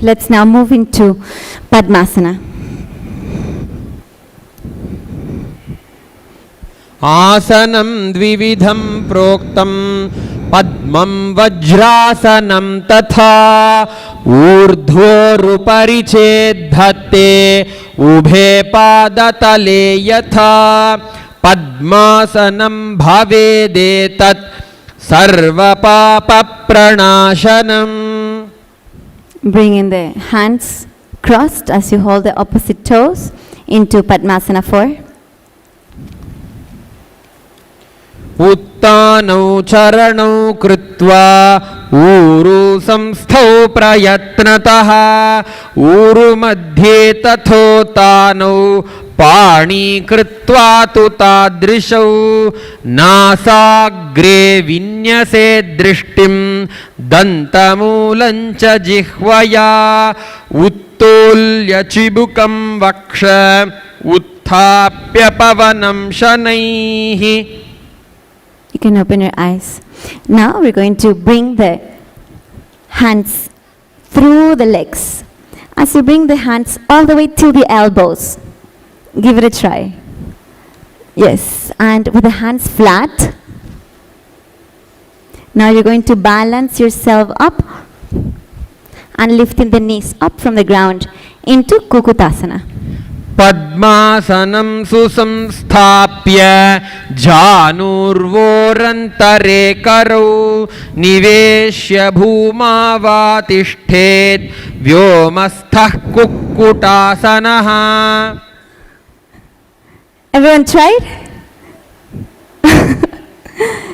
let's now move into Padmasana. आसनं द्विविधं प्रोक्तं पद्मं वज्रासनं तथा ऊर्ध्वोरुपरि चेद्धत्ते उभे पादतले यथा पद्मासनं भवेदेतत् सर्वपापप्रणाशनम्. Bring in the hands crossed as you hold the opposite toes into Padmasana 4. उत्तानौ चरणौ कृत्वा ऊरु संस्थौ प्रयत्नतः ऊरु मध्ये तथोत्तानौ पाणी कृत्वा तु तादृशौ नासाग्रे विन्यसे दृष्टिं दन्तमूलं च जिह्वया उत्तोल्य चिबुकं वक्ष उत्थाप्य पवनं शनैः. You can open your eyes. Now we're going to bring the hands through the legs. As you bring the hands all the way to the elbows, give it a try. Yes, and with the hands flat. Now you're going to balance yourself up and lifting the knees up from the ground into Kukutasana. पद्मासनं सुसंस्थाप्य जानुर्वोरन्तरे करौ निवेश्य भूमावातिष्ठेत् व्योमस्थः कुक्कुटासनः. Everyone tried?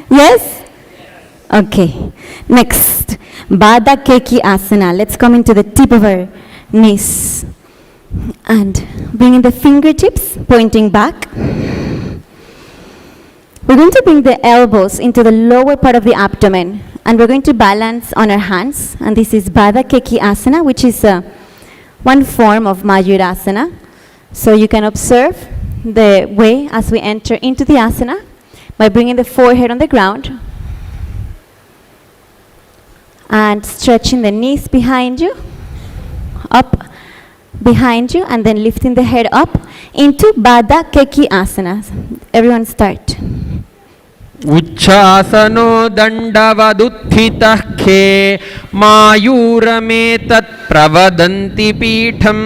Yes? Okay. Next, Baddha Keki Asana. Let's come into the tip of our knees. And bringing the fingertips pointing back. We're going to bring the elbows into the lower part of the abdomen and we're going to balance on our hands. And this is Baddha Keki Asana, which is one form of Mayurasana. So you can observe the way as we enter into the asana by bringing the forehead on the ground and stretching the knees behind you, up behind you, and then lifting the head up into Baddha Keki Asana. Everyone start. उच्छासनो दण्डवदुत्थितः खे मायूरमेतत् प्रवदन्ति पीठं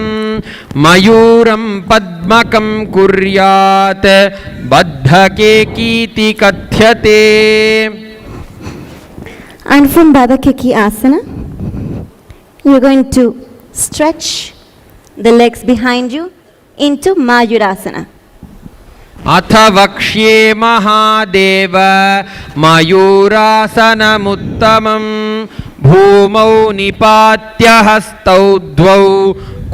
मयूरं पद्मकं कुर्यात् बद्धकेकीति कथ्यते. And from Baddha Keki Asana, you're going to stretch the legs behind you into Mayurasana. अथ वक्ष्ये महादेव मयूरासनमुत्तमं भूमौ निपात्य हस्तौ द्वौ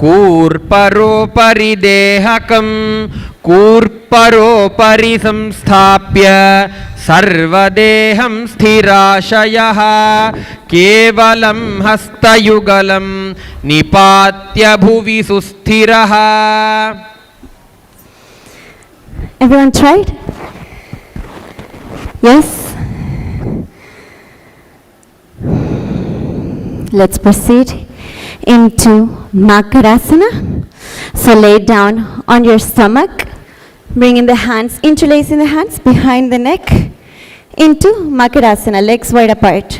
कूर्परोपरि देहकं कूर्परोपरि संस्थाप्य सर्वदेहं स्थिराशयः केवलं हस्तयुगलं निपात्य भुवि सुस्थिरः. Everyone tried? Yes? Let's proceed into Makarasana. So lay down on your stomach, bringing the hands, interlacing the hands behind the neck into Makarasana, legs wide apart.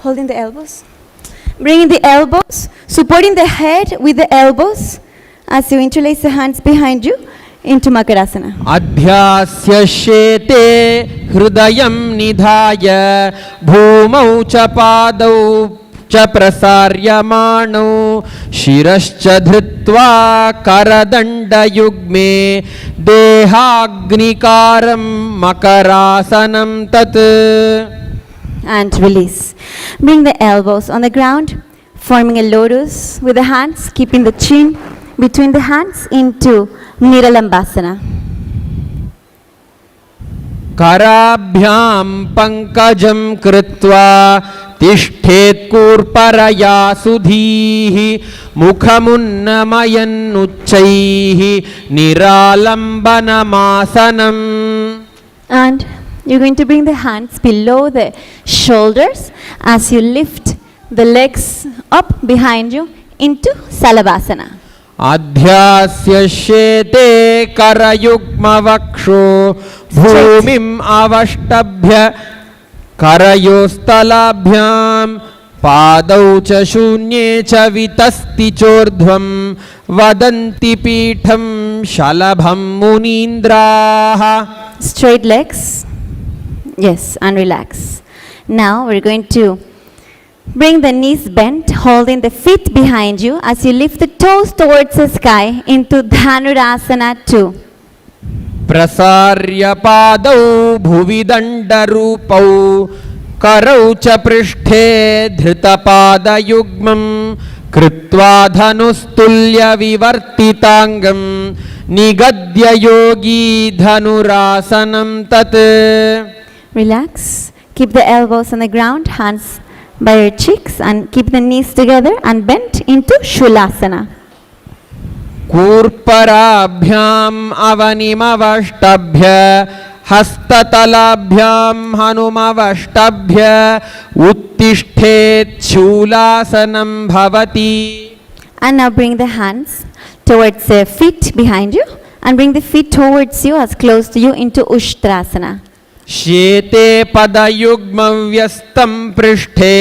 Holding the elbows. Bringing the elbows, supporting the head with the elbows as you interlace the hands behind you into Makarasana. अध्यास्य शेते हृदयं निधाय भूमौ च पादौ च प्रसार्यमाणौ शिरश्च धृत्वा करदण्डयुग्मे देहाग्निकारं मकरासनं तत्. And release. Bring the elbows on the ground, forming a lotus with the hands, keeping the chin between the hands into Niralambasana. कराभ्यां पंकजं कृत्वा तिष्ठेत् कूर्परया सुधीः मुखमुन्नमयन् उच्चैः निरालम्बनमासनम्. And you're going to bring the hands below the shoulders as you lift the legs up behind you into Salabhasana. अध्यास्यश्येते करयुग्मवक्षो भूमिम् अवष्टभ्य करयोस्तलाभ्यां पादौ च शून्ये च वितस्ति चोर्ध्वं वदन्ति पीठं शलभं मुनीन्द्राः. Straight legs. Yes, and relax. Now we're going to bring the knees bent, holding the feet behind you as you lift the toes towards the sky into Dhanurasana 2. प्रसार्य पादौ भुवि दण्डरूपौ करौ च पृष्ठे धृतपादयुग्मं कृत्वा धनुस्तुल्यविवर्तिताङ्गं निगद्य योगी धनुरासनं तत्. Relax. Keep the elbows on the ground, hands by your cheeks, and keep the knees together and bent into Shulasana. कूर्पराभ्याम् अवनिमवष्टभ्य हस्ततलाभ्यां हनुमवष्टभ्य उत्तिष्ठेत् शूलासनं भवति. And now bring the hands towards the feet behind you and bring the feet towards you as close to you into Ushtrasana. श्येते पदयुग्मं व्यस्तं पृष्ठे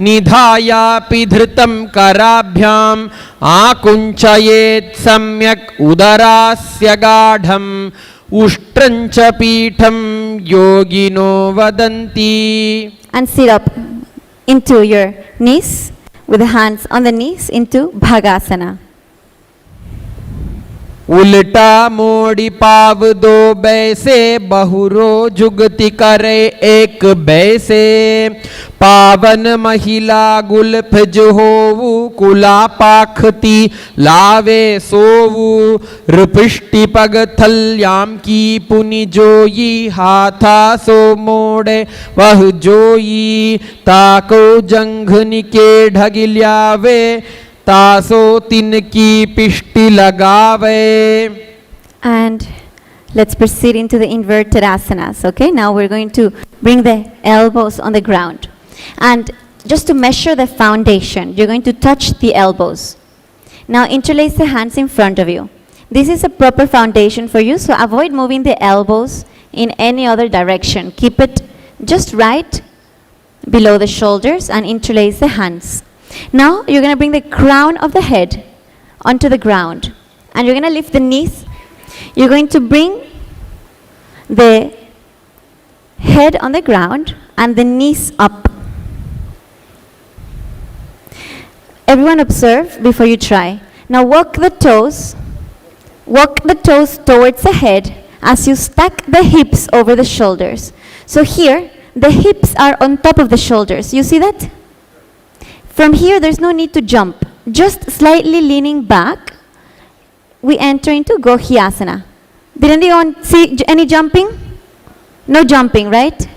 निधायापि धृतं कराभ्याम् आकुञ्चयेत् सम्यक् उदरास्य गाढम् उष्ट्रं च पीठं योगिनो वदन्ति. And sit up into your knees with the hands on the knees into Bhagasana. उल्टा मोड़ी पाव दो बैसे बहुरो जुगति करे एक बैसे पावन महिला गुल्फ जो होवु कुला पाखती लावे सोवु रुपिष्टि पग थल्याम की पुनि जोई हाथा सो मोड़े वह जोई ताको जंघनि के ढगिल्यावे तासो तिनकी पिष्टि लगावे. And let's proceed into the inverted asanas. Okay, now we're going to bring the elbows on the ground. And just to measure the foundation, you're going to touch the elbows. Now interlace the hands in front of you. This is a proper foundation for you, so avoid moving the elbows in any other direction. Keep it just right below the shoulders and interlace the hands. Now you're going to bring the crown of the head onto the ground and you're going to lift the knees. You're going to bring the head on the ground and the knees up. Everyone observe before you try. Now walk the toes towards the head as you stack the hips over the shoulders. So here the hips are on top of the shoulders. You see that? From here, there's no need to jump. Just slightly leaning back, we enter into Gohyasana. Did anyone see any jumping? No jumping, right?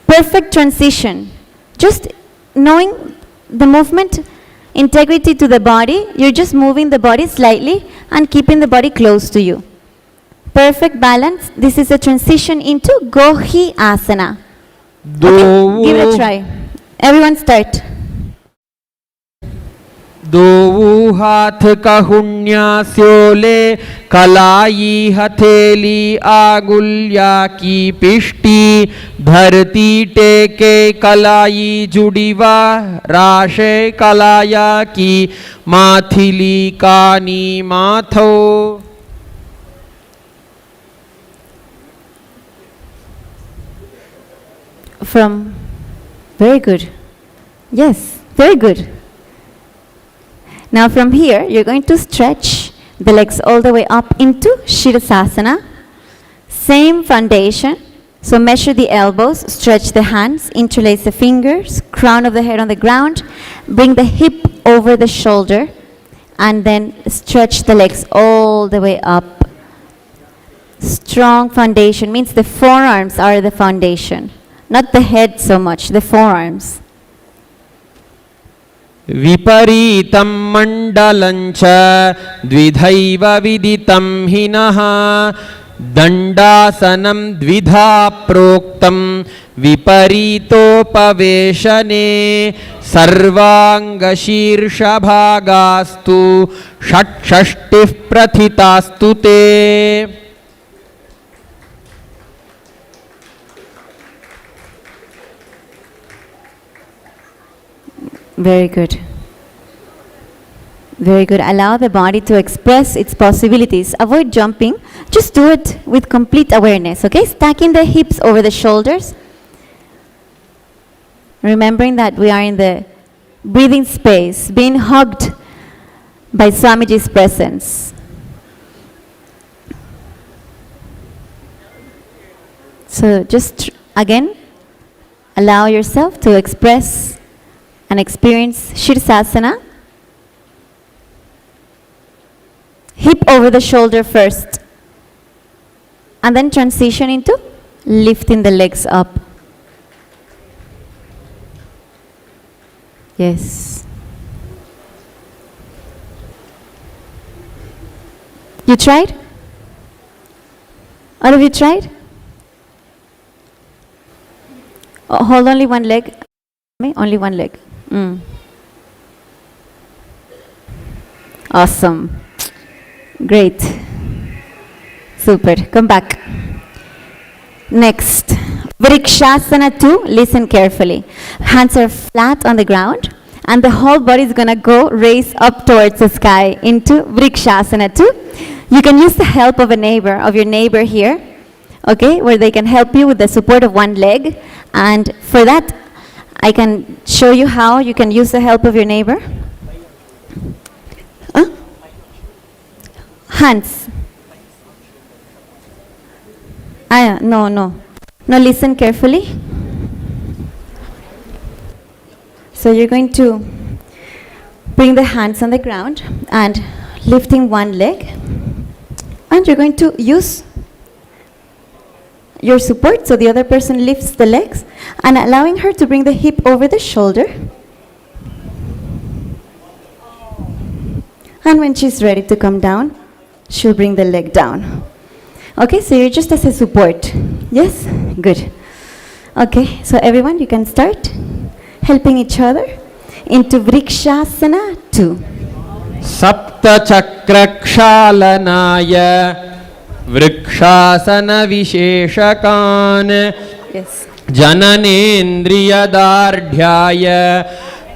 Perfect transition. Just knowing the movement, integrity to the body, you're just moving the body slightly and keeping the body close to you. Perfect balance. This is a transition into Gohyasana. Okay, give it a try. Everyone start. दो हाथ कहुन्या स्योले कलाई हथेली आगुल्या की पिष्टी धरती टेके कलाई जुड़ीवा राशे कलाया की माथिली कानी माथो. From very good. Yes, very good. Now from here, you're going to stretch the legs all the way up into Shirasasana. Same foundation. So measure the elbows, stretch the hands, interlace the fingers, crown of the head on the ground, bring the hip over the shoulder, and then stretch the legs all the way up. Strong foundation means the forearms are the foundation, not the head so much, the forearms. विपरीतं मण्डलं च द्विधैव विदितं हिनः दण्डासनं द्विधा प्रोक्तं विपरीतोपवेशने सर्वाङ्गशीर्षभागास्तु षट्षष्टिः प्रथितास्तु ते. Very good. Very good. Allow the body to express its possibilities. Avoid jumping. Just do it with complete awareness, okay? Stacking the hips over the shoulders. Remembering that we are in the breathing space, being hugged by Swamiji's presence. So just again, allow yourself to express and experience Shirsasana. Hip over the shoulder first, and then transition into lifting the legs up. Yes. You tried? All of you tried? Oh, hold only one leg. Only one leg. Awesome. Great. Super. Come back. Next. Vrikshasana 2. Listen carefully. Hands are flat on the ground and the whole body is going to go raise up towards the sky into Vrikshasana 2. You can use the help of your neighbor here, okay, where they can help you with the support of one leg. And for that, I can show you how you can use the help of your neighbor. Hands. No, listen carefully. So you're going to bring the hands on the ground and lifting one leg. And you're going to use your support, so the other person lifts the legs and allowing her to bring the hip over the shoulder. And when she's ready to come down, she'll bring the leg down. Okay, so you're just as a support. Yes? Good. Okay, so everyone, you can start helping each other into Vrikshasana 2. Sapta Chakrakshalanaya Vrikshasana Visheshakan Yes. Jananendriyadardhyaya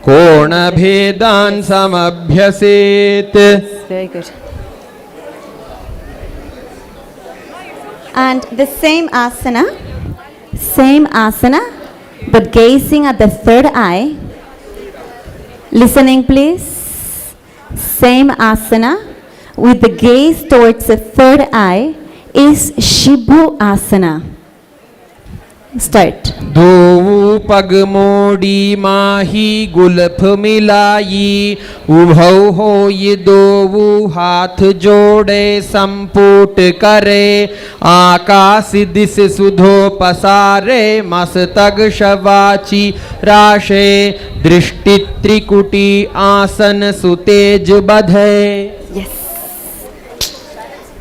Konabhedan Samabhyaset. Very good. And the same asana, but gazing at the third eye. Listening, please. Same asana with the gaze towards the third eye is Shibhu Asana. Start. दो पग मोड़ी माही Gulf मिलाई उभौ हो ये दो हाथ जोड़े संपुट करे आकाश दिस सुधो पसारे मस्तक शवाची राशे दृष्टि त्रिकुटी आसन सुतेज बधे. Yes.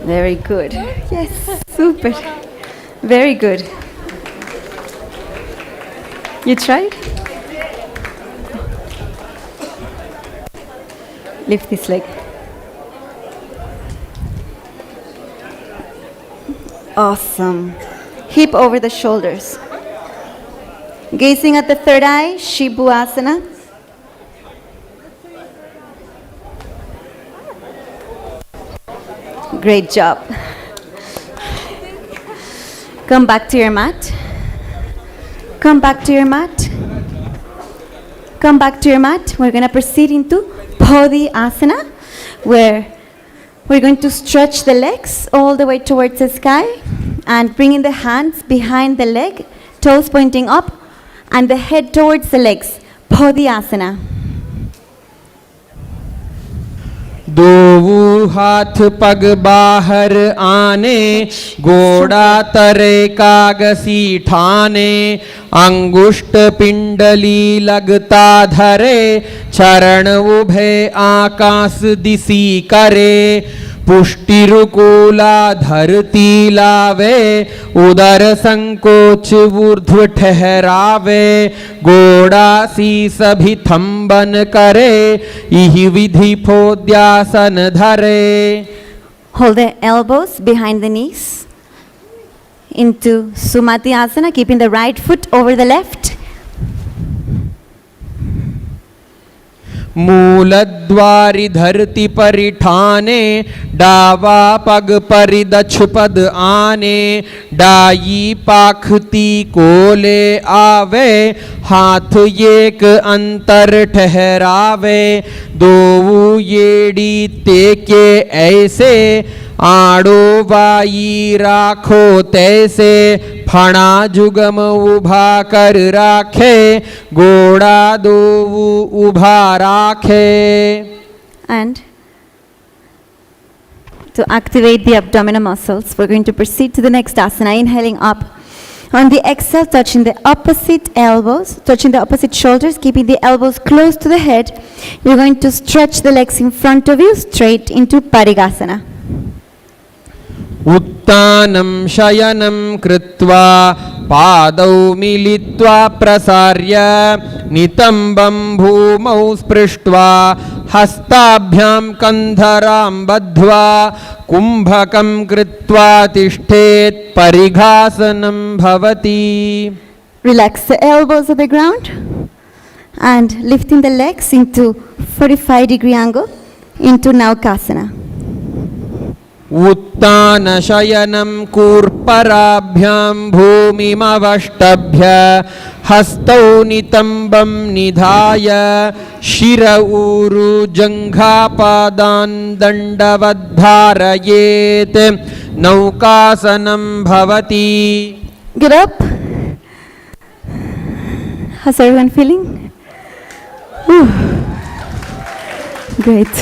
Very good. Yes. Super. Very good. You tried? Lift this leg. Awesome. Hip over the shoulders. Gazing at the third eye, Shibhu Asana. Great job. Come back to your mat. Come back to your mat. Come back to your mat. We're going to proceed into Bodhi Asana, where we're going to stretch the legs all the way towards the sky and bringing the hands behind the leg, toes pointing up, and the head towards the legs. Bodhi Asana. दो हाथ पग बाहर आने गोड़ा तरे कागसी ठाने अंगुष्ठ पिंडली लगता धरे चरण उभे आकाश दिसी करे पुष्टिरुकूला धरती लावे, उदर संकोच ऊर्ध्व ठहरावे, गोड़ा शीस भी थंबन करे, इहि विधि फोद्यासन धरे. Hold the elbows behind the knees into Sumati Asana, keeping the right foot over the left. मूलद्वारि धरती परिठाने, डावा पग परि दक्ष पद आने, डाई पाखती कोले आवे, हाथ एक अंतर ठहरावे, दोऊ येड़ी तेके ऐसे, आड़ो बाई राखो तैसे, फणा जुगम उभा कर राखे, गोड़ा दोऊ उभा राखे. And to activate the abdominal muscles, we're going to proceed to the next asana, inhaling up. On the exhale, touching the opposite elbows, touching the opposite shoulders, keeping the elbows close to the head. You're going to stretch the legs in front of you straight into Parigasana. उत्तानं शयनं कृत्वा पादौ मिलित्वा प्रसार्य नितम्बं भूमौ स्पृष्ट्वा हस्ताभ्यां कन्धरां बद्ध्वा कुम्भकं कृत्वा तिष्ठेत् परिघासनं भवति. Relax the elbows at the ground and lifting the legs into 45-degree angle into Naukasana. उत्तानशयनं कूर्पराभ्यां भूमिमवष्टभ्य हस्तौ नितम्बं निधाय शिर ऊरु जङ्घापादान् दण्डवद्धारयेत् नौकासनं भवति. Get up. How's everyone feeling? Whew. Great.